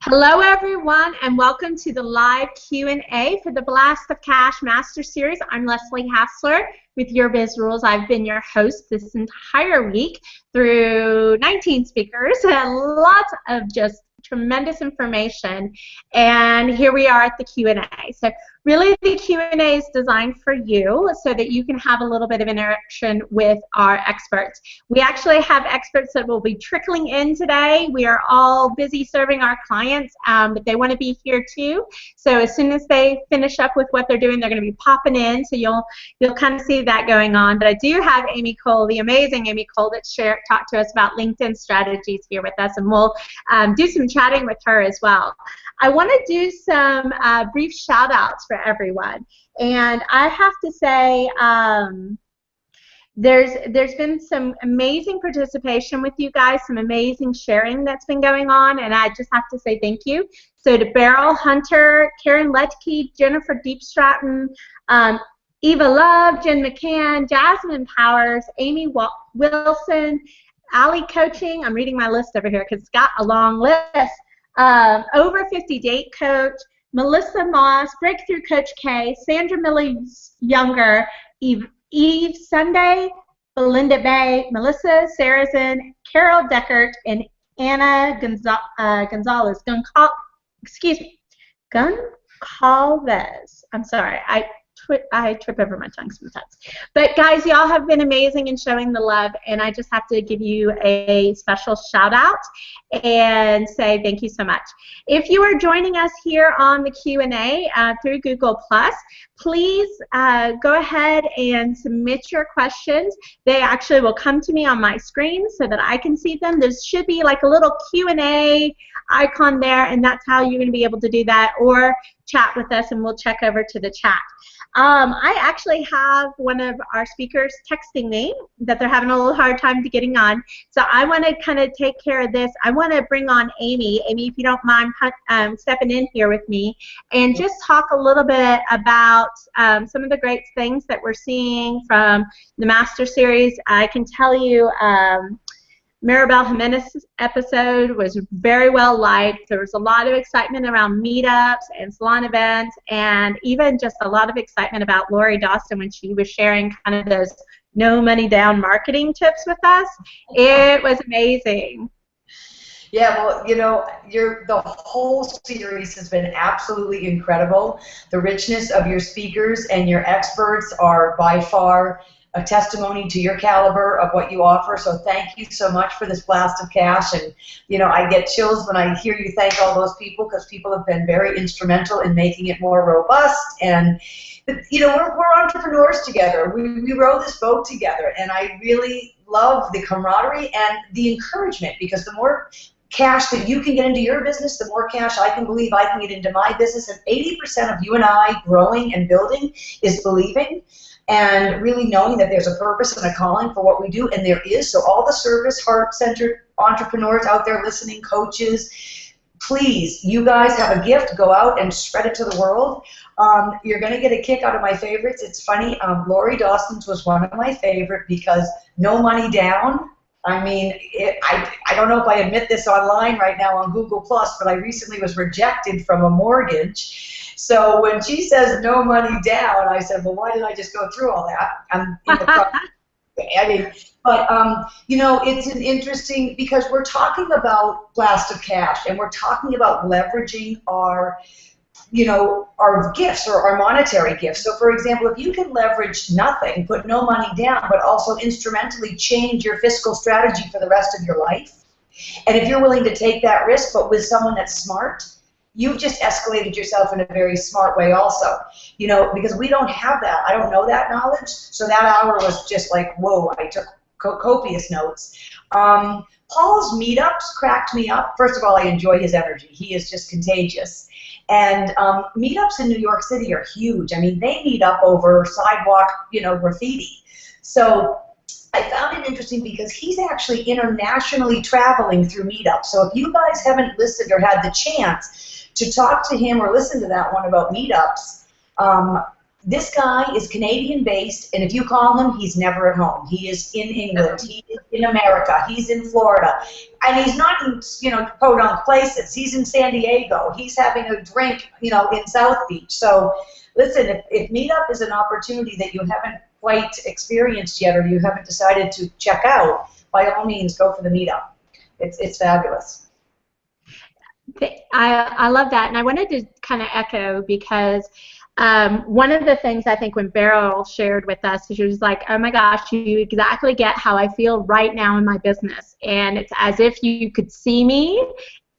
Hello, everyone, and welcome to the live Q&A for the Blast of Cash Master Series. I'm Leslie Hassler with Your Biz Rules. I've been your host this entire week through 19 speakers and lots of just tremendous information. And here we are at the Q&A. So really the Q&A is designed for you so that you can have a little bit of interaction with our experts. We actually have experts that will be trickling in today. We are all busy serving our clients, but they want to be here too. So as soon as they finish up with what they're doing, they're going to be popping in. So you'll kind of see that going on. But I do have Amy Cole, the amazing Amy Cole, that talked to us about LinkedIn strategies here with us, and we'll do some chatting with her as well. I want to do some brief shout outs for everyone. And I have to say, there's been some amazing participation with you guys, some amazing sharing that's been going on, and I just have to say thank you. So to Beryl Hunter, Karen Letke, Jennifer Deep Stratton, Eva Love, Jen McCann, Jasmine Powers, Amy Wilson, Ali Coaching. I'm reading my list over here because it's got a long list. Over 50 Date Coach, Melissa Moss, Breakthrough Coach K, Sandra Miller Younger, Eve Sunday, Belinda Bay, Melissa Sarrazin, Carol Deckert, and Anna Gonzalez. Goncalves. I'm sorry, I trip over my tongue sometimes. But guys, y'all have been amazing in showing the love, and I just have to give you a special shout out and say thank you so much. If you are joining us here on the Q&A through Google+, please go ahead and submit your questions. They actually will come to me on my screen so that I can see them. There should be like a little Q&A icon there, and that's how you're going to be able to do that, or chat with us and we'll check over to the chat. I actually have one of our speakers texting me that they're having a little hard time getting on. So I want to kind of take care of this. I want to bring on Amy. Amy, if you don't mind stepping in here with me and just talk a little bit about some of the great things that we're seeing from the Master Series. I can tell you Maribel Jimenez's episode was very well liked. There was a lot of excitement around meetups and salon events, and even just a lot of excitement about Lori Dawson when she was sharing kind of those no money down marketing tips with us. It was amazing. Yeah, well, you know, the whole series has been absolutely incredible. The richness of your speakers and your experts are by far a testimony to your caliber of what you offer. So thank you so much for this blast of cash. And, you know, I get chills when I hear you thank all those people, because people have been very instrumental in making it more robust. And, you know, we're entrepreneurs together. We row this boat together. And I really love the camaraderie and the encouragement, because the more cash that you can get into your business, the more cash I can believe I can get into my business. And 80% of you and I growing and building is believing and really knowing that there's a purpose and a calling for what we do, and there is. So all the service, heart-centered entrepreneurs out there listening, coaches, please, you guys have a gift. Go out and spread it to the world. You're going to get a kick out of my favorites. It's funny, Lori Dawson's was one of my favorite because no money down. I mean, I don't know if I admit this online right now on Google+, but I recently was rejected from a mortgage. So when she says no money down, I said, well, why did I just go through all that? I'm in the I mean, but, you know, it's an interesting, because we're talking about blast of cash, and we're talking about leveraging our, you know, our gifts or our monetary gifts. So, for example, if you can leverage nothing, put no money down, but also instrumentally change your fiscal strategy for the rest of your life, and if you're willing to take that risk, but with someone that's smart, you've just escalated yourself in a very smart way also. You know, because we don't have that. I don't know that knowledge. So that hour was just like, whoa, I took copious notes. Paul's meetups cracked me up. First of all, I enjoy his energy. He is just contagious. And meetups in New York City are huge. I mean, they meet up over sidewalk, you know, graffiti. So I found it interesting because he's actually internationally traveling through meetups. So if you guys haven't listened or had the chance to talk to him or listen to that one about meetups, this guy is Canadian-based, and if you call him, he's never at home. He is in England. He is in America. He's in Florida. And he's not in, podunk places. He's in San Diego. He's having a drink, in South Beach. So, listen, if Meetup is an opportunity that you haven't quite experienced yet or you haven't decided to check out, by all means, go for the Meetup. It's fabulous. I love that, and I wanted to kind of echo because one of the things I think when Beryl shared with us, she was like, oh my gosh, you exactly get how I feel right now in my business, and it's as if you could see me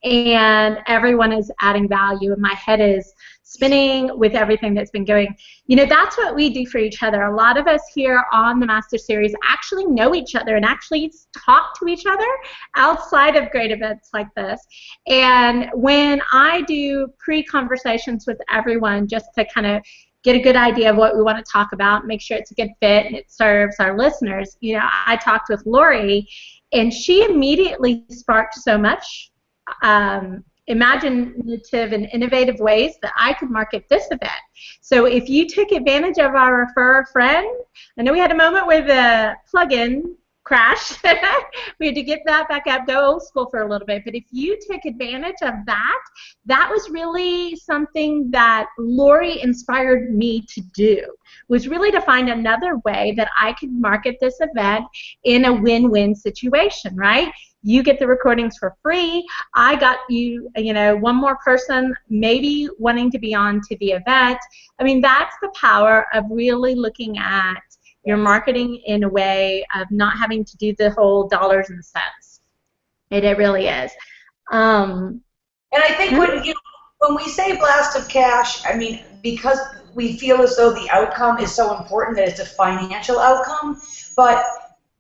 and everyone is adding value and my head is spinning with everything that's been going. That's what we do for each other. A lot of us here on the Master Series actually know each other and actually talk to each other outside of great events like this. And when I do pre-conversations with everyone just to kind of get a good idea of what we want to talk about, make sure it's a good fit and it serves our listeners, I talked with Lori and she immediately sparked so much imaginative and innovative ways that I could market this event. So if you took advantage of our Refer a Friend, I know we had a moment where the plugin crashed. We had to get that back up, go old school for a little bit. But if you took advantage of that, that was really something that Lori inspired me to do, was really to find another way that I could market this event in a win-win situation, right? You get the recordings for free. I got you, one more person maybe wanting to be on to the event. I mean, that's the power of really looking at your marketing in a way of not having to do the whole dollars and cents. It really is. And I think when we say blast of cash, I mean, because we feel as though the outcome is so important that it's a financial outcome, but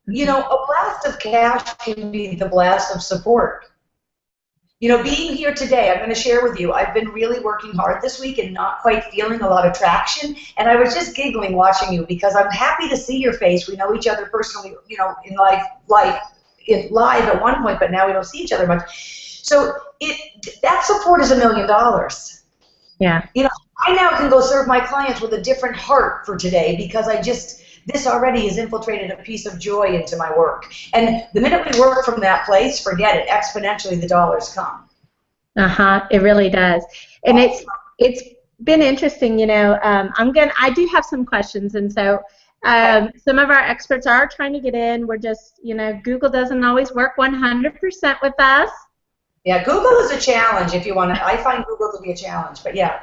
a blast of cash can be the blast of support. Being here today, I'm going to share with you, I've been really working hard this week and not quite feeling a lot of traction, and I was just giggling watching you because I'm happy to see your face. We know each other personally, in live at one point, but now we don't see each other much. So that support is $1 million. Yeah. I now can go serve my clients with a different heart for today because this already has infiltrated a piece of joy into my work. And the minute we work from that place, forget it, exponentially the dollars come. It really does. And it's been interesting, I do have some questions, and so some of our experts are trying to get in. We're just, Google doesn't always work 100% with us. Yeah, Google is a challenge if you want to. I find Google to be a challenge, but yeah.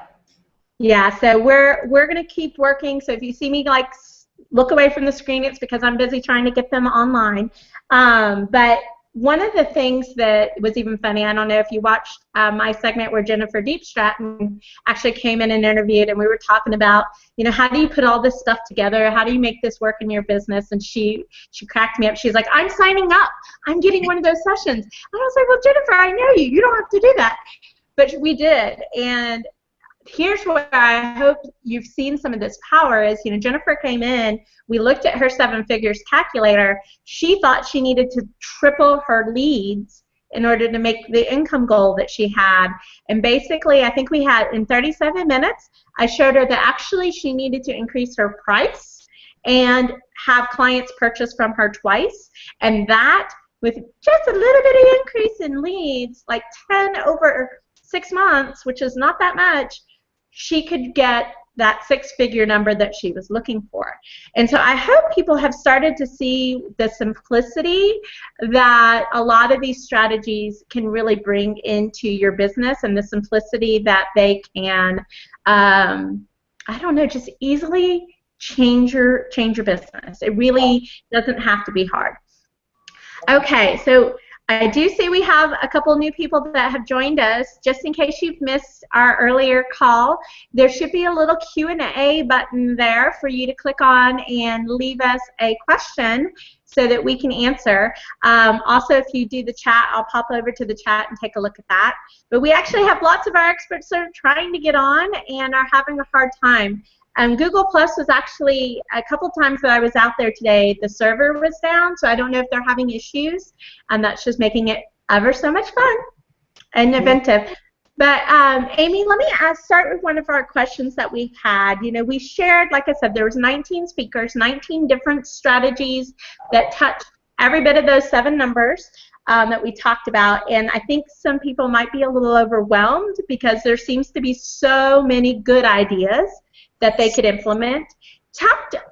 Yeah, so we're going to keep working. So if you see me look away from the screen, it's because I'm busy trying to get them online. But one of the things that was even funny, I don't know if you watched my segment where Jennifer Deep Stratton actually came in and interviewed, and we were talking about, how do you put all this stuff together? How do you make this work in your business? And she cracked me up. She's like, I'm signing up. I'm getting one of those sessions. And I was like, well, Jennifer, I know you. You don't have to do that. But we did. And here's where I hope you've seen some of this power is, Jennifer came in, we looked at her 7 figures calculator. She thought she needed to triple her leads in order to make the income goal that she had. And basically, I think we had, in 37 minutes, I showed her that actually she needed to increase her price and have clients purchase from her twice. And that, with just a little bit of increase in leads, like 10 over 6 months, which is not that much, she could get that 6-figure number that she was looking for. And so I hope people have started to see the simplicity that a lot of these strategies can really bring into your business, and the simplicity that they can, just easily change your business. It really doesn't have to be hard. Okay, so I do see we have a couple new people that have joined us. Just in case you've missed our earlier call, there should be a little Q&A button there for you to click on and leave us a question so that we can answer. Also, if you do the chat, I'll pop over to the chat and take a look at that. But we actually have lots of our experts that are trying to get on and are having a hard time. Google Plus was actually, a couple times that I was out there today, the server was down, so I don't know if they're having issues, and that's just making it ever so much fun and inventive. But Amy, let me start with one of our questions that we've had. You know, we shared, like I said, there was 19 speakers, 19 different strategies that touched every bit of those 7 numbers that we talked about. And I think some people might be a little overwhelmed because there seems to be so many good ideas that they could implement.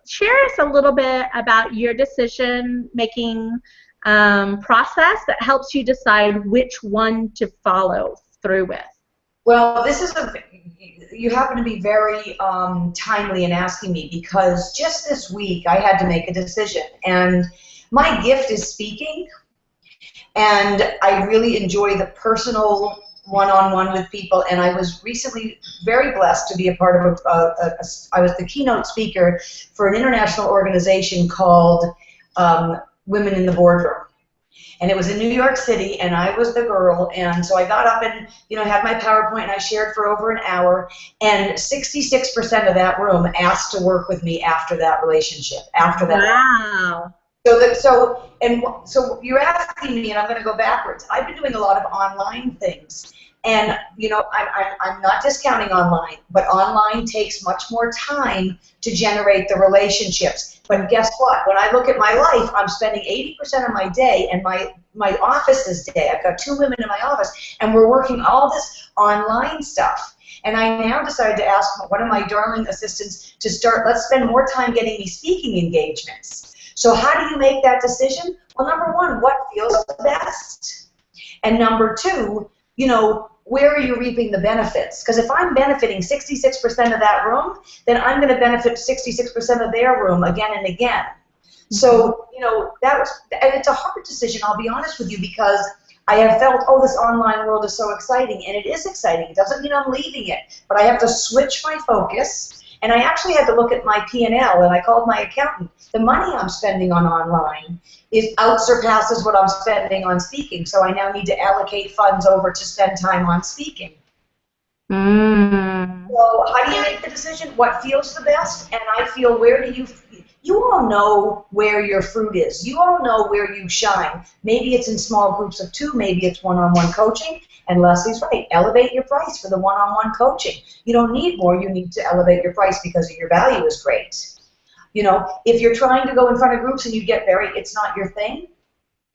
Share us a little bit about your decision-making process that helps you decide which one to follow through with. Well, you happen to be very timely in asking me, because just this week I had to make a decision, and my gift is speaking, and I really enjoy the personal one-on-one with people, and I was recently very blessed to be a part of I was the keynote speaker for an international organization called Women in the Boardroom. And it was in New York City, and I was the girl, and so I got up and, you know, had my PowerPoint, and I shared for over an hour, and 66% of that room asked to work with me after that relationship, after that. Wow. So you're asking me, and I'm going to go backwards. I've been doing a lot of online things, and, you know, I'm not discounting online, but online takes much more time to generate the relationships. But guess what? When I look at my life, I'm spending 80% of my day, and my office's day. I've got 2 women in my office, and we're working all this online stuff. And I now decided to ask one of my darling assistants to let's spend more time getting me speaking engagements. So how do you make that decision? Well, number 1, what feels the best? And number 2, you know, where are you reaping the benefits? Because if I'm benefiting 66% of that room, then I'm going to benefit 66% of their room again and again. So, you know, and it's a hard decision, I'll be honest with you, because I have felt, oh, this online world is so exciting, and it is exciting. It doesn't mean I'm leaving it, but I have to switch my focus. And I actually had to look at my P&L, and I called my accountant. The money I'm spending on online surpasses what I'm spending on speaking, so I now need to allocate funds over to spend time on speaking. So how do you make the decision? What feels the best? And I feel, you all know where your fruit is. You all know where you shine. Maybe it's in small groups of 2, maybe it's one-on-one coaching. And Leslie's right, elevate your price for the one-on-one coaching. You don't need more, you need to elevate your price because your value is great. You know, if you're trying to go in front of groups and you get it's not your thing,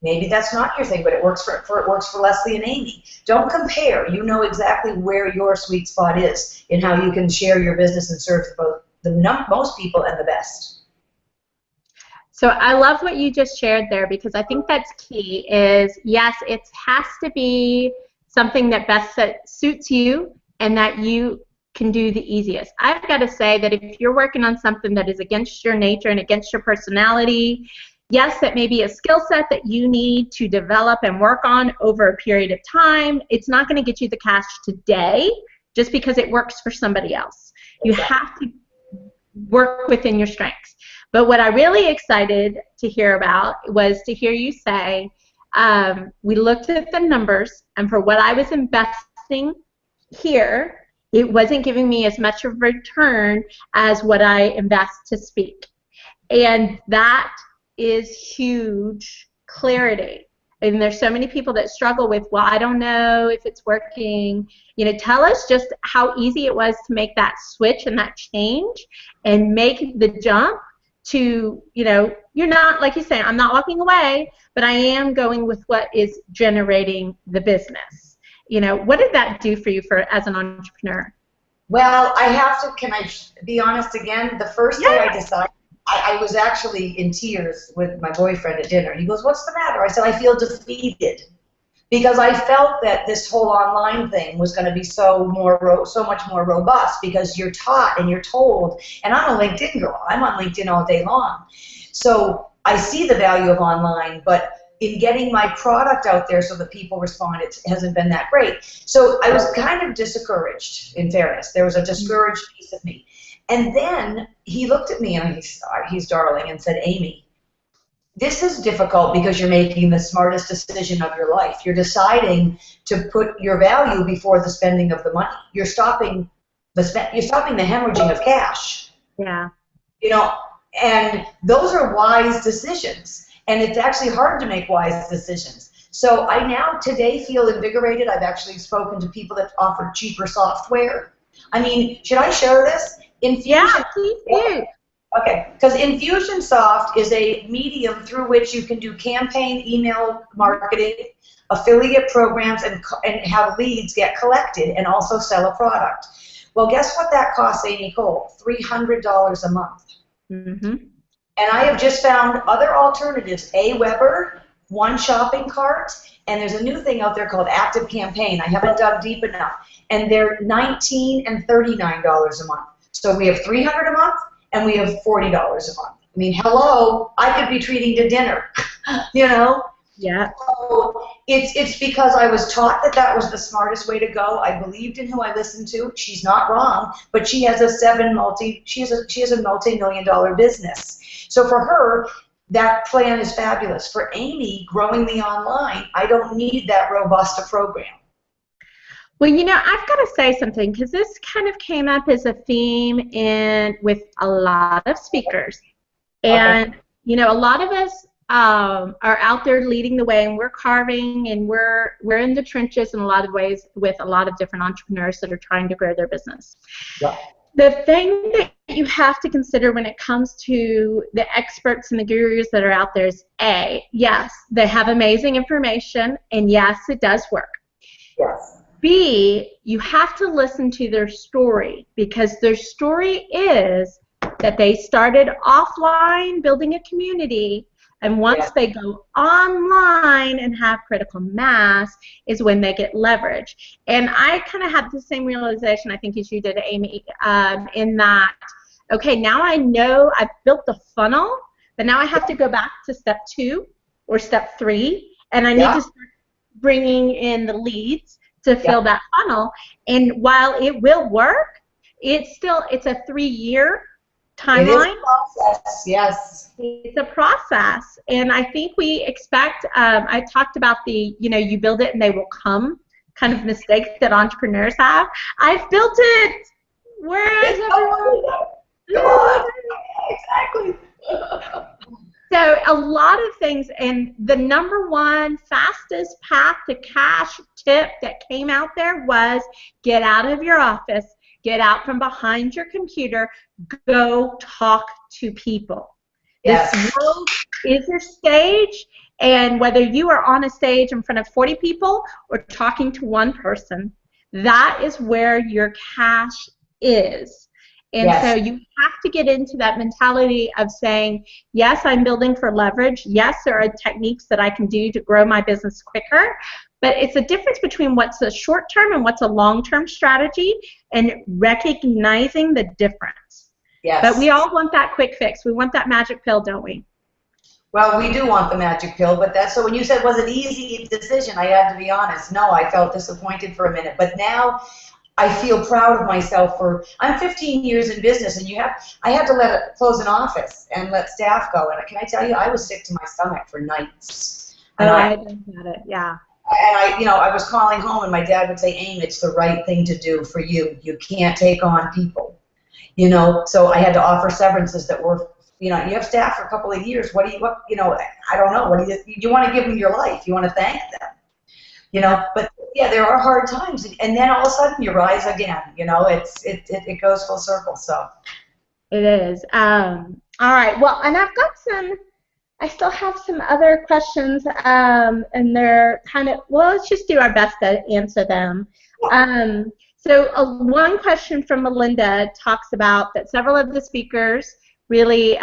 maybe that's not your thing, but it works for Leslie and Amy. Don't compare. You know exactly where your sweet spot is in how you can share your business and serve both most people and the best. So I love what you just shared there, because I think that's key is, yes, it has to be something that best suits you and that you can do the easiest. I've got to say that if you're working on something that is against your nature and against your personality, yes, that may be a skill set that you need to develop and work on over a period of time. It's not going to get you the cash today just because it works for somebody else. You have to work within your strengths. But what I really excited to hear about was to hear you say, we looked at the numbers, and for what I was investing here, it wasn't giving me as much of a return as what I invest to speak. And that is huge clarity. And there's so many people that struggle with, well, I don't know if it's working. You know, tell us just how easy it was to make that switch and that change and make the jump to, you know, you're not, like you say, I'm not walking away, but I am going with what is generating the business. You know, what did that do for you as an entrepreneur? Well, can I be honest again? The first day I decided, I was actually in tears with my boyfriend at dinner. He goes, what's the matter? I said, I feel defeated. Because I felt that this whole online thing was going to be so much more robust, because you're taught and you're told, and I'm a LinkedIn girl. I'm on LinkedIn all day long. So I see the value of online, but in getting my product out there so that people respond, it hasn't been that great. So I was kind of discouraged, in fairness. There was a discouraged piece of me. And then he looked at me, and he's darling, and said, Amy, this is difficult because you're making the smartest decision of your life. You're deciding to put your value before the spending of the money. You're stopping the hemorrhaging of cash. Yeah. You know, and those are wise decisions. And it's actually hard to make wise decisions. So I now today feel invigorated. I've actually spoken to people that offer cheaper software. I mean, should I share this? Yeah, please do. Okay, because Infusionsoft is a medium through which you can do campaign email marketing, affiliate programs, and have leads get collected and also sell a product. Well, guess what that costs, Amy Cole? $300 a month. Mm-hmm. And I have just found other alternatives, Aweber, One Shopping Cart, and there's a new thing out there called Active Campaign. I haven't dug deep enough. And they're $19 and $39 a month. So we have $300 a month, and we have $40 a month. I mean, hello, I could be treating to dinner, you know? Yeah. So it's because I was taught that that was the smartest way to go. I believed in who I listened to. She's not wrong, but she has a multi-million-dollar business. So for her, that plan is fabulous. For Amy, growing the online, I don't need that robust a program. Well, you know, I've got to say something, because this kind of came up as a theme with a lot of speakers. And, okay, you know, a lot of us are out there leading the way, and we're carving, and we're in the trenches in a lot of ways with a lot of different entrepreneurs that are trying to grow their business. Yeah. The thing that you have to consider when it comes to the experts and the gurus that are out there is, A, yes, they have amazing information, and yes, it does work. Yes. B, you have to listen to their story, because their story is that they started offline building a community, and once they go online and have critical mass is when they get leverage. And I kind of had the same realization, I think, as you did, Amy, in that, okay, now I know I've built the funnel, but now I have to go back to step 2 or step 3, and I need to start bringing in the leads to fill that funnel. And while it will work, it's a 3-year timeline. It is a process, yes. It's a process, and I think we expect, I talked about the, you know, you build it and they will come kind of mistake that entrepreneurs have. I've built it. Where is everyone? Come on. Exactly. So a lot of things, and the #1 fastest path to cash tip that came out there was get out of your office, get out from behind your computer, go talk to people. Yes. This world is your stage, and whether you are on a stage in front of 40 people or talking to one person, that is where your cash is. And so you have to get into that mentality of saying, yes, I'm building for leverage. Yes, there are techniques that I can do to grow my business quicker. But it's a difference between what's a short-term and what's a long-term strategy, and recognizing the difference. Yes. But we all want that quick fix. We want that magic pill, don't we? Well, we do want the magic pill, but that's so when you said was it easy decision, I had to be honest. No, I felt disappointed for a minute. But now I feel proud of myself I'm 15 years in business, and I had to close an office and let staff go. And can I tell you, I was sick to my stomach for nights. And I got it, yeah. And I was calling home, and my dad would say, "Aim, it's the right thing to do for you. You can't take on people." You know, so I had to offer severances that were, you know, you have staff for a couple of years. I don't know. You want to give them your life. You want to thank them. You know, but yeah, there are hard times, and then all of a sudden you rise again. You know, it goes full circle. So it is. All right. Well, and I still have some other questions, and they're kind of, well, let's just do our best to answer them. So one question from Melinda talks about that several of the speakers really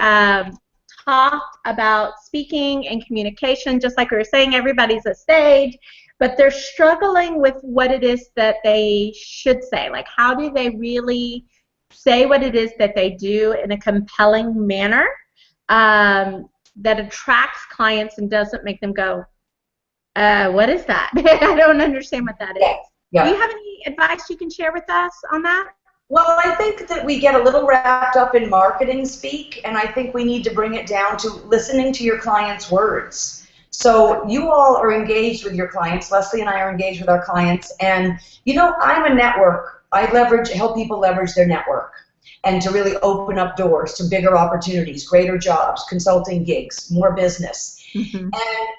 talked about speaking and communication. Just like we were saying, everybody's a stage, but they're struggling with what it is that they should say. Like, how do they really say what it is that they do in a compelling manner that attracts clients and doesn't make them go, what is that? I don't understand what that is. Yeah. Do you have any advice you can share with us on that? Well, I think that we get a little wrapped up in marketing speak, and I think we need to bring it down to listening to your clients' words. So you all are engaged with your clients. Leslie and I are engaged with our clients, and you know, I'm a network. I help people leverage their network and to really open up doors to bigger opportunities, greater jobs, consulting gigs, more business. Mm-hmm. And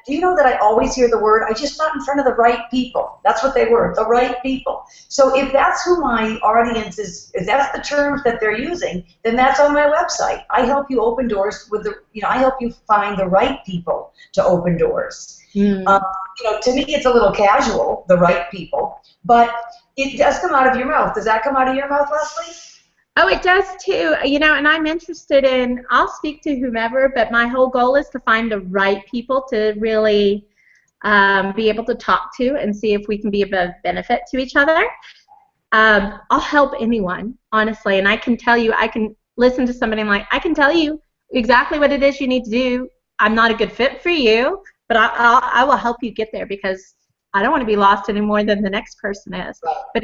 do you know that I always hear the word, I just not in front of the right people. That's what they were, the right people. So if that's who my audience is, if that's the terms that they're using, then that's on my website. I help you open doors with the, I help you find the right people to open doors. Mm. To me it's a little casual, the right people, but it does come out of your mouth. Does that come out of your mouth, Leslie? Oh, it does too. And I'm interested in, I'll speak to whomever, but my whole goal is to find the right people to really be able to talk to and see if we can be of a benefit to each other. I'll help anyone, honestly, and I can tell you, I can listen to somebody and I can tell you exactly what it is you need to do. I'm not a good fit for you, but I will help you get there because I don't want to be lost any more than the next person is. But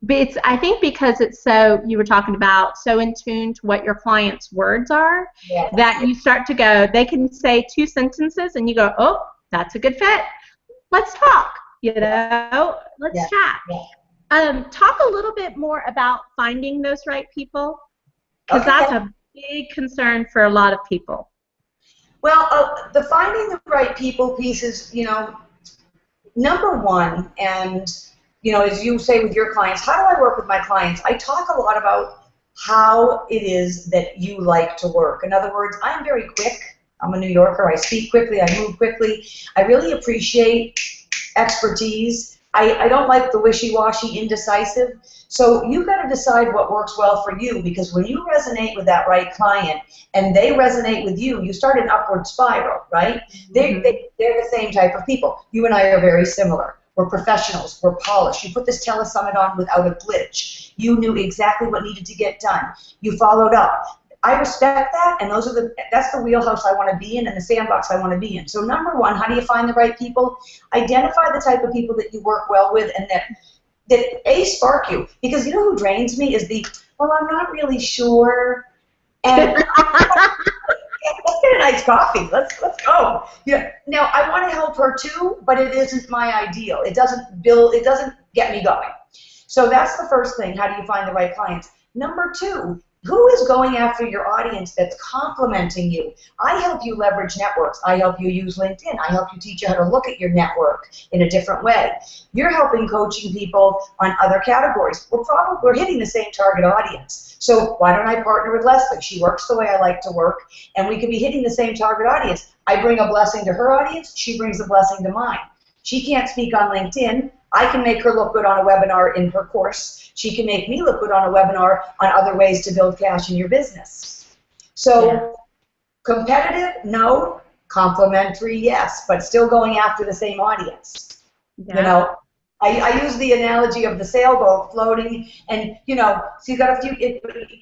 it's I think because it's so, you were talking about, so in tune to what your client's words are, that you start to go, they can say 2 sentences and you go, oh, that's a good fit. Let's talk, let's chat. Talk a little bit more about finding those right people, because that's a big concern for a lot of people. Well, the finding the right people piece is, number one, and as you say with your clients, how do I work with my clients? I talk a lot about how it is that you like to work. In other words, I'm very quick. I'm a New Yorker. I speak quickly. I move quickly. I really appreciate expertise. I don't like the wishy-washy, indecisive. So you've got to decide what works well for you, because when you resonate with that right client and they resonate with you, you start an upward spiral, right? Mm-hmm. They're the same type of people. You and I are very similar. We're professionals. We're polished. You put this telesummit on without a glitch. You knew exactly what needed to get done. You followed up. I respect that, and that's the wheelhouse I want to be in and the sandbox I want to be in. So number one, how do you find the right people? Identify the type of people that you work well with and that spark you. Because you know who drains me is well, I'm not really sure. And let's get a nice coffee. Let's go. Yeah. Now I want to help her too, but it isn't my ideal. It doesn't get me going. So that's the first thing. How do you find the right clients? Number two, who is going after your audience that's complimenting you? I help you leverage networks. I help you use LinkedIn. I help you teach you how to look at your network in a different way. You're helping coaching people on other categories. We're hitting the same target audience. So why don't I partner with Leslie? She works the way I like to work, and we could be hitting the same target audience. I bring a blessing to her audience. She brings a blessing to mine. She can't speak on LinkedIn. I can make her look good on a webinar in her course. She can make me look good on a webinar on other ways to build cash in your business. So competitive, no. Complimentary, yes. But still going after the same audience. Yeah. I use the analogy of the sailboat floating, and so you got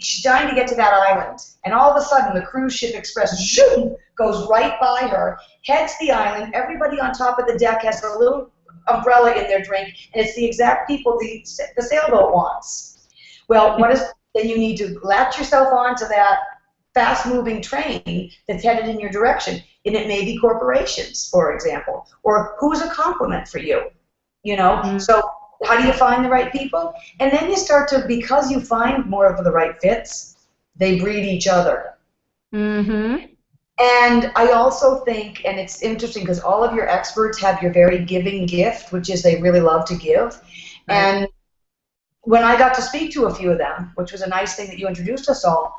she's trying to get to that island, and all of a sudden the cruise ship express goes right by her, heads the island. Everybody on top of the deck has a little umbrella in their drink, and it's the exact people the sailboat wants. Well, then you need to latch yourself onto that fast-moving train that's headed in your direction, and it may be corporations, for example, or who's a compliment for you. So how do you find the right people? And then you start to, because you find more of the right fits, they breed each other. Mm-hmm. And I also think, and it's interesting because all of your experts have your very giving gift, which is they really love to give. Right. And when I got to speak to a few of them, which was a nice thing that you introduced us all,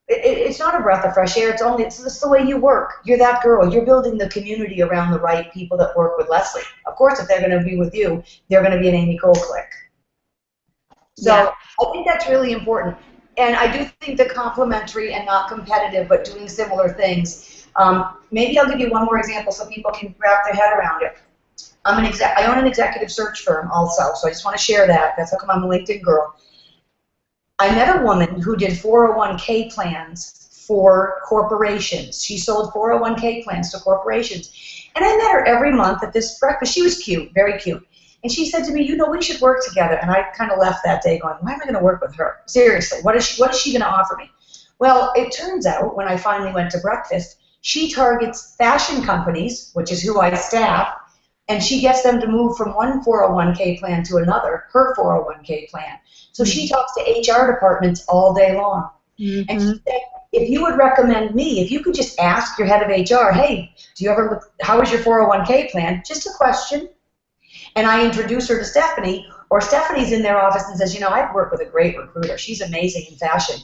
it's not a breath of fresh air. It's just the way you work. You're that girl. You're building the community around the right people that work with Leslie. Of course, if they're going to be with you, they're going to be an Amy Cole clique. So I think that's really important. And I do think the complementary and not competitive, but doing similar things. Maybe I'll give you one more example so people can wrap their head around it. I own an executive search firm also, so I just want to share that. That's how come I'm a LinkedIn girl. I met a woman who did 401k plans for corporations. She sold 401k plans to corporations. And I met her every month at this breakfast. She was cute, very cute. And she said to me, we should work together. And I kind of left that day going, why am I going to work with her? Seriously, what is she going to offer me? Well, it turns out when I finally went to breakfast, she targets fashion companies, which is who I staff, and she gets them to move from one 401k plan to another, her 401k plan. So she talks to HR departments all day long. Mm-hmm. And she said, if you would recommend me, if you could just ask your head of HR, hey, do you ever look, how is your 401k plan? Just a question. And I introduce her to Stephanie, or Stephanie's in their office and says, you know, I've worked with a great recruiter. She's amazing in fashion.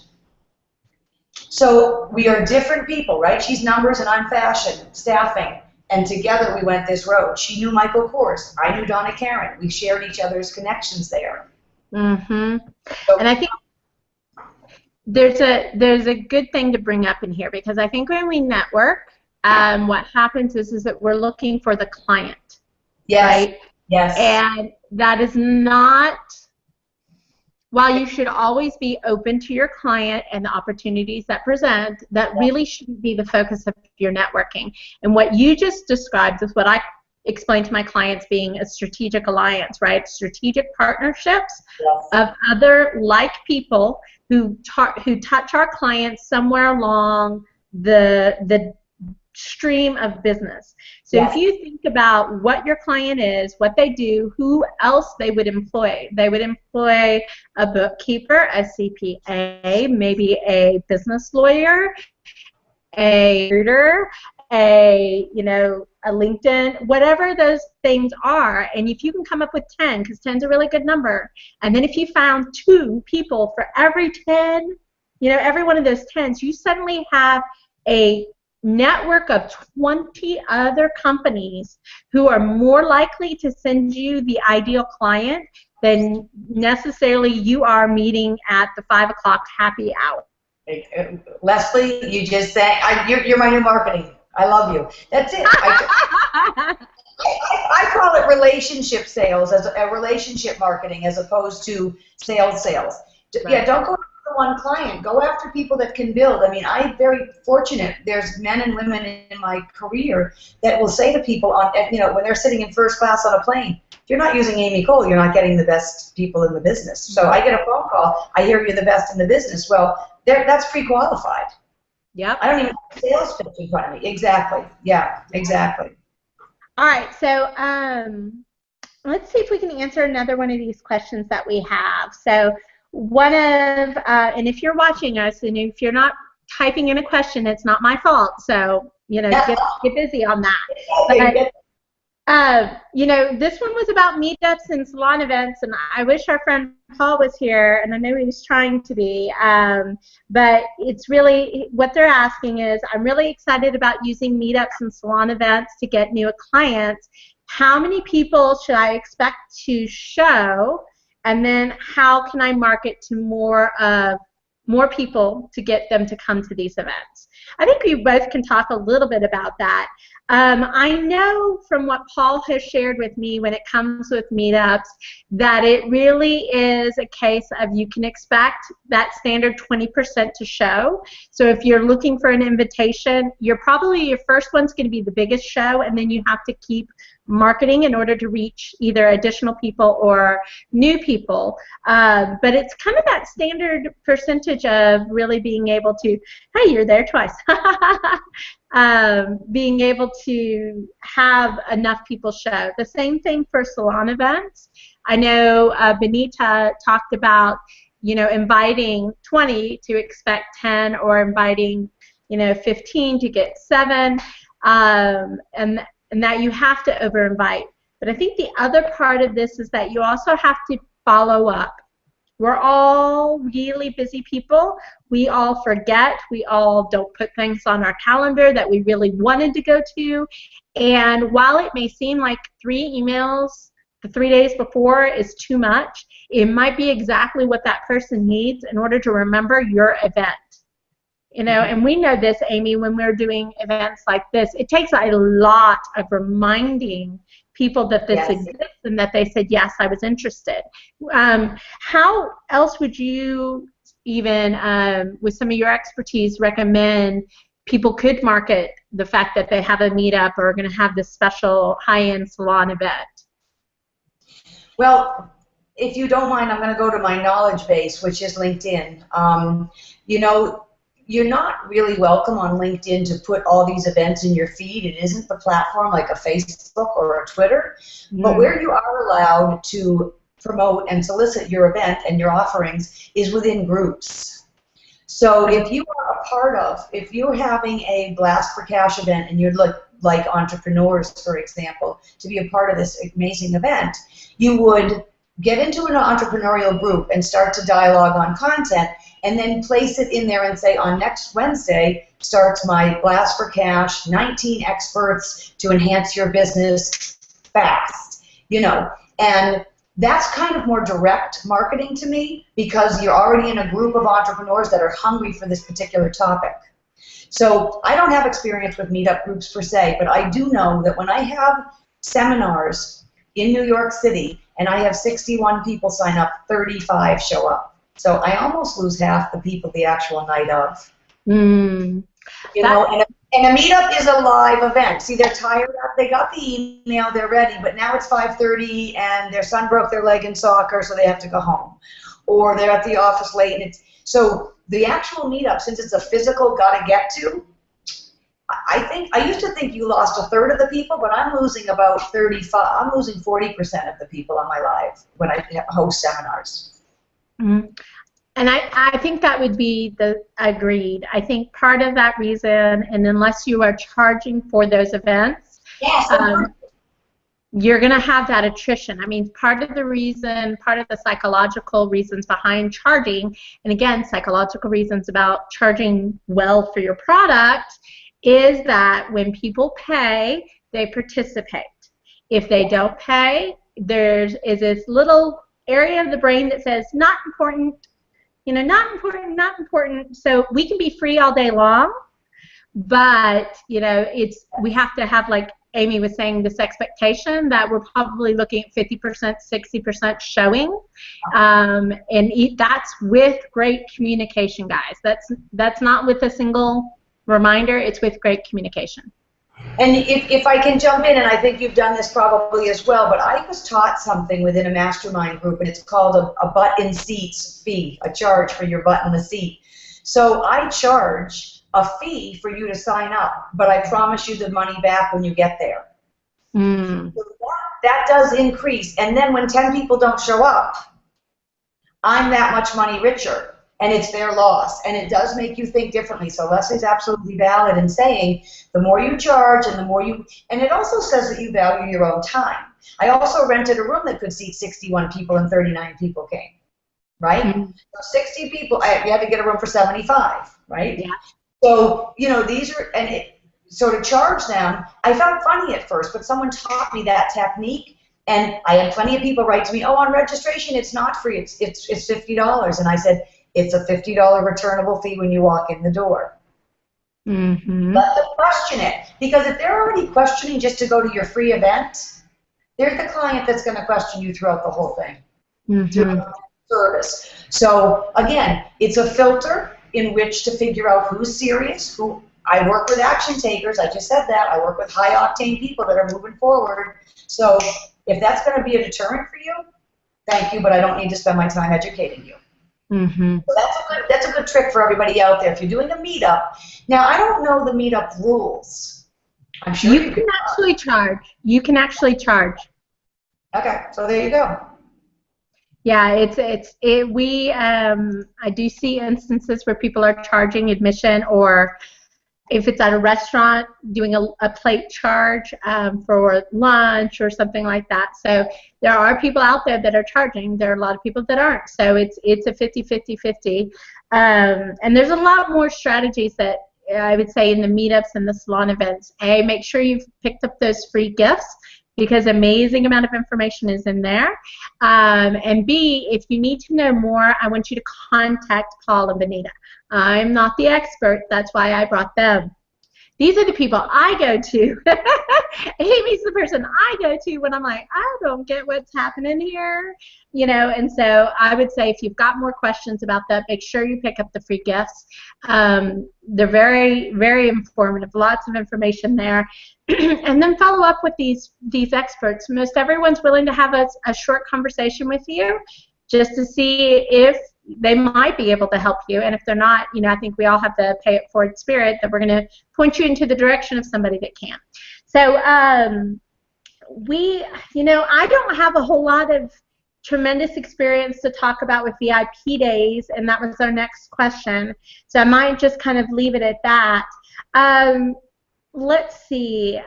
So we are different people, right? She's numbers and I'm fashion, staffing. And together we went this road. She knew Michael Kors. I knew Donna Karen. We shared each other's connections there. Mm-hmm. So, and I think there's a good thing to bring up in here, because I think when we network, what happens is that we're looking for the client. Yes. Right? Yes. And that is not, while you should always be open to your client and the opportunities that present, that really shouldn't be the focus of your networking. And what you just described is what I explain to my clients being a strategic alliance, right? Strategic partnerships of other like people who touch our clients somewhere along the stream of business. So if you think about what your client is, what they do, who else they would employ a bookkeeper, a CPA, maybe a business lawyer, a recruiter, a LinkedIn, whatever those things are. And if you can come up with 10, because 10 is a really good number, and then if you found 2 people for every 10, every one of those 10s, you suddenly have a network of 20 other companies who are more likely to send you the ideal client than necessarily you are meeting at the 5 o'clock happy hour. Leslie, you just said, you're my new marketing. I love you. That's it. I call it relationship sales, as a relationship marketing, as opposed to sales. Right. Yeah, don't go after one client. Go after people that can build. I mean, I'm very fortunate. There's men and women in my career that will say to people when they're sitting in first class on a plane, if you're not using Amy Cole, you're not getting the best people in the business. So I get a phone call, I hear you're the best in the business. Well, that's pre-qualified. Yep. I don't even have a sales pitch in front of me. Exactly. Yeah, exactly. All right, so let's see if we can answer another one of these questions that we have. So one of, and if you're watching us and if you're not typing in a question, it's not my fault. So, get busy on that. But, this one was about meetups and salon events, and I wish our friend Paul was here, and I know he was trying to be, but it's really, what they're asking is, I'm really excited about using meetups and salon events to get new clients. How many people should I expect to show, and then how can I market to more people to get them to come to these events? I think we both can talk a little bit about that. I know from what Paul has shared with me when it comes with meetups that it really is a case of you can expect that standard 20% to show. So if you're looking for an invitation, your first one's going to be the biggest show, and then you have to keep marketing in order to reach either additional people or new people. But it's kind of that standard percentage of really being able to, hey, you're there twice. Being able to have enough people show. The same thing for salon events. I know Benita talked about, inviting 20 to expect 10, or inviting, 15 to get 7, and that you have to over-invite. But I think the other part of this is that you also have to follow up. We're all really busy people. We all forget. We all don't put things on our calendar that we really wanted to go to. And while it may seem like 3 emails the 3 days before is too much, it might be exactly what that person needs in order to remember your event. And we know this, Amy, when we're doing events like this, it takes a lot of reminding people that this exists and that they said, yes, I was interested. How else would you even, with some of your expertise, recommend people could market the fact that they have a meetup or are going to have this special high-end salon event? Well, if you don't mind, I'm going to go to my knowledge base, which is LinkedIn. You're not really welcome on LinkedIn to put all these events in your feed. It isn't the platform like a Facebook or a Twitter. But where you are allowed to promote and solicit your event and your offerings is within groups. So if you are a part of, if you're having a Blast for Cash event and you'd like entrepreneurs, for example, to be a part of this amazing event, you would get into an entrepreneurial group and start to dialogue on content, and then place it in there and say, on next Wednesday starts my Blast for Cash, 19 experts to enhance your business fast, and that's kind of more direct marketing to me, because you're already in a group of entrepreneurs that are hungry for this particular topic. So I don't have experience with meetup groups per se, but I do know that when I have seminars in New York City and I have 61 people sign up, 35 show up. So I almost lose half the people the actual night of. And a meetup is a live event. See, they're tired up. They got the email, they're ready, but now it's 5:30 and their son broke their leg in soccer, so they have to go home. Or they're at the office late, and so the actual meetup, since it's a physical gotta get to, I used to think you lost a third of the people, but I'm losing about 35. I'm losing 40% of the people on my live when I host seminars. Mm-hmm. And I think that would be agreed. I think part of that reason, and unless you are charging for those events, you're going to have that attrition. I mean, part of the psychological reasons behind charging, and again, psychological reasons about charging well for your product, is that when people pay, they participate. If they don't pay, there is this little area of the brain that says, not important, not important, not important. So we can be free all day long, but, we have to have, like Amy was saying, this expectation that we're probably looking at 50%, 60% showing, and that's with great communication, guys. That's not with a single reminder, it's with great communication. And if I can jump in, and I think you've done this probably as well, but I was taught something within a mastermind group, and it's called a butt in seats fee, a charge for your butt in the seat. So I charge a fee for you to sign up, but I promise you the money back when you get there. So that does increase, and then when 10 people don't show up, I'm that much money richer. And it's their loss, and it does make you think differently. So Leslie's absolutely valid in saying the more you charge and the more and it also says that you value your own time. I also rented a room that could seat 61 people and 39 people came, right? Mm-hmm. So 60 people, you had to get a room for 75, right? Yeah. So, these are, so to charge them, I felt funny at first, but someone taught me that technique. And I had plenty of people write to me, on registration, it's not free, it's $50. And I said, it's a $50 returnable fee when you walk in the door. Mm-hmm. Let them question it. Because if they're already questioning just to go to your free event, they're the client that's going to question you throughout the whole thing. Mm-hmm. Service. So, again, it's a filter in which to figure out who's serious, who. I work with action takers. I just said that. I work with high-octane people that are moving forward. So if that's going to be a deterrent for you, thank you, but I don't need to spend my time educating you. Mm-hmm. So that's a good trick for everybody out there. If you're doing a meetup, now I don't know the meetup rules. I'm sure you can actually charge. You can actually charge. Okay, so there you go. Yeah, I do see instances where people are charging admission, or if it's at a restaurant, doing a plate charge for lunch or something like that. So there are people out there that are charging. There are a lot of people that aren't. So it's a 50-50-50. And there's a lot more strategies that I would say in the meetups and the salon events. A, make sure you've picked up those free gifts, because amazing amount of information is in there. And B, if you need to know more, I want you to contact Paul and Benita. I'm not the expert. That's why I brought them. These are the people I go to. Amy's the person I go to when I'm like, I don't get what's happening here. And so I would say if you've got more questions about that, make sure you pick up the free gifts. They're very, very informative, lots of information there. And then follow up with these experts. Most everyone's willing to have a short conversation with you just to see if they might be able to help you. And if they're not, I think we all have the pay it forward spirit that we're going to point you into the direction of somebody that can. So I don't have a whole lot of tremendous experience to talk about with VIP days, and that was our next question. So I might just kind of leave it at that. Let's see.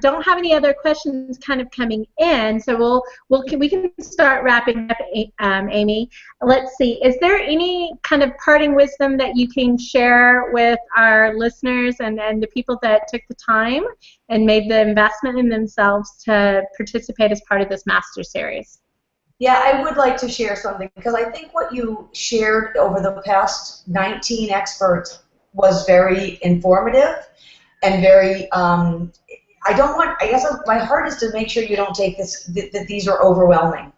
Don't have any other questions kind of coming in, so we can start wrapping up, Amy. Let's see. Is there any kind of parting wisdom that you can share with our listeners and the people that took the time and made the investment in themselves to participate as part of this Master Series? Yeah, I would like to share something, because I think what you shared over the past 19 experts was very informative and very, I guess my heart is to make sure you don't take this, that these are overwhelming.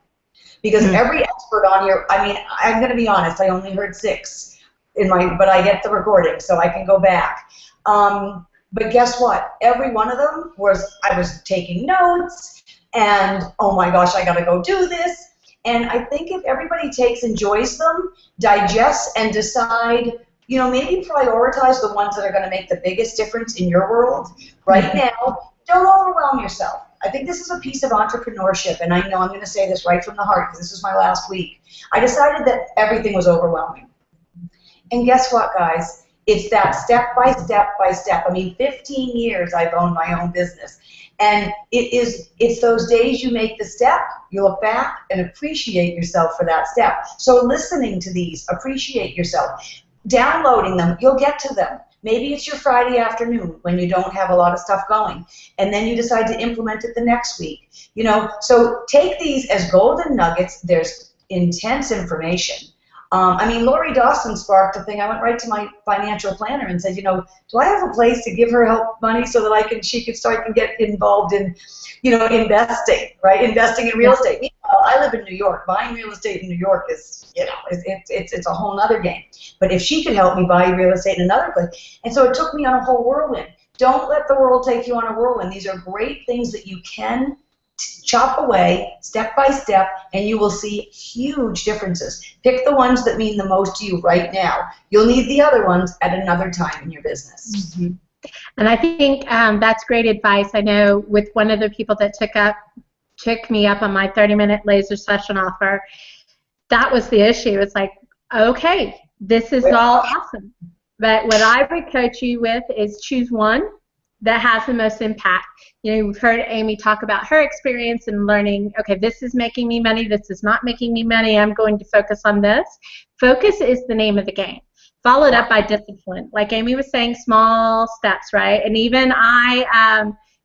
Because every expert on here, I mean, I'm going to be honest, I only heard 6 but I get the recording, so I can go back. But guess what? Every one of them I was taking notes, and oh my gosh, I got to go do this. And I think if everybody enjoys them, digests, and decide, you know, maybe prioritize the ones that are going to make the biggest difference in your world right now. Don't overwhelm yourself. I think this is a piece of entrepreneurship, and I know I'm going to say this right from the heart because this is my last week. I decided that everything was overwhelming. And guess what, guys? It's that step by step by step. I mean, 15 years I've owned my own business. And it's those days you make the step, you look back and appreciate yourself for that step. So listening to these, appreciate yourself. Downloading them, you'll get to them. Maybe it's your Friday afternoon when you don't have a lot of stuff going, and then you decide to implement it the next week. You know, so take these as golden nuggets. There's intense information. I mean, Lori Dawson sparked a thing. I went right to my financial planner and said, you know, do I have a place to give her help money so that she could start and get involved in, you know, investing, right? Investing in real estate. Meanwhile, I live in New York. Buying real estate in New York is, you know, it's a whole other game. But if she could help me buy real estate in another place, and so it took me on a whole whirlwind. Don't let the world take you on a whirlwind. These are great things that you can chop away step by step, and you will see huge differences. Pick the ones that mean the most to you right now. You'll need the other ones at another time in your business. Mm-hmm. And I think that's great advice. I know with one of the people that took me up on my 30-minute laser session offer, that was the issue. It's like, okay, this is all awesome, but what I would coach you with is choose one that has the most impact. You know, we've heard Amy talk about her experience and learning, okay, this is making me money, this is not making me money, I'm going to focus on this. Focus is the name of the game. Followed up by discipline. Like Amy was saying, small steps, right? And even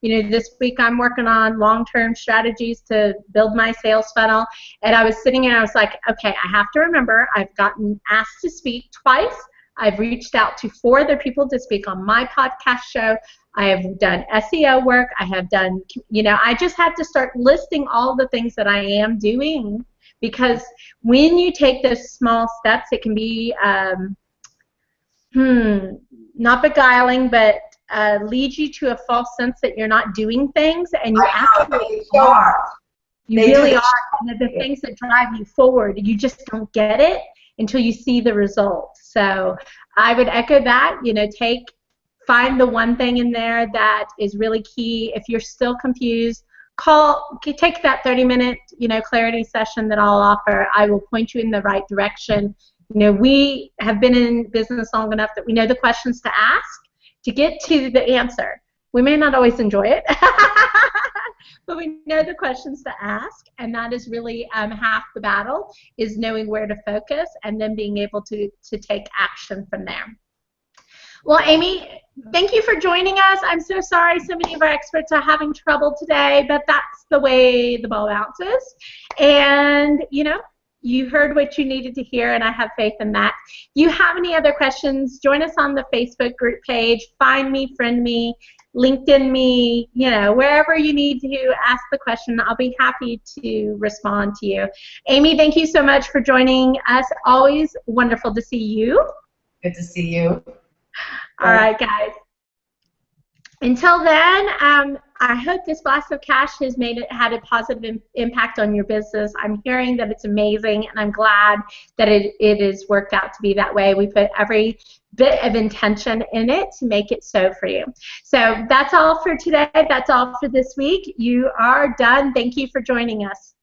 you know, this week I'm working on long-term strategies to build my sales funnel. And I was sitting there, I was like, okay, I have to remember I've gotten asked to speak twice. I've reached out to 4 other people to speak on my podcast show. I have done SEO work. I have done, you know, I just had to start listing all the things that I am doing, because when you take those small steps, it can be, not beguiling, but lead you to a false sense that you're not doing things, and you actually are. You really are. And the things that drive you forward, you just don't get it until you see the results. So I would echo that. You know, find the one thing in there that is really key. If you're still confused, take that 30-minute, you know, clarity session that I'll offer. I will point you in the right direction. You know, we have been in business long enough that we know the questions to ask to get to the answer. We may not always enjoy it, but we know the questions to ask, and that is really half the battle, is knowing where to focus and then being able to take action from there. Well, Amy, thank you for joining us. I'm so sorry so many of our experts are having trouble today, but that's the way the ball bounces. And, you know, you heard what you needed to hear, and I have faith in that. If you have any other questions, join us on the Facebook group page. Find me, friend me, LinkedIn me, you know, wherever you need to ask the question. I'll be happy to respond to you. Amy, thank you so much for joining us. Always wonderful to see you. Good to see you. All right, guys. Until then, I hope this Blast of Cash has had a positive impact on your business. I'm hearing that it's amazing, and I'm glad that it has worked out to be that way. We put every bit of intention in it to make it so for you. So that's all for today. That's all for this week. You are done. Thank you for joining us.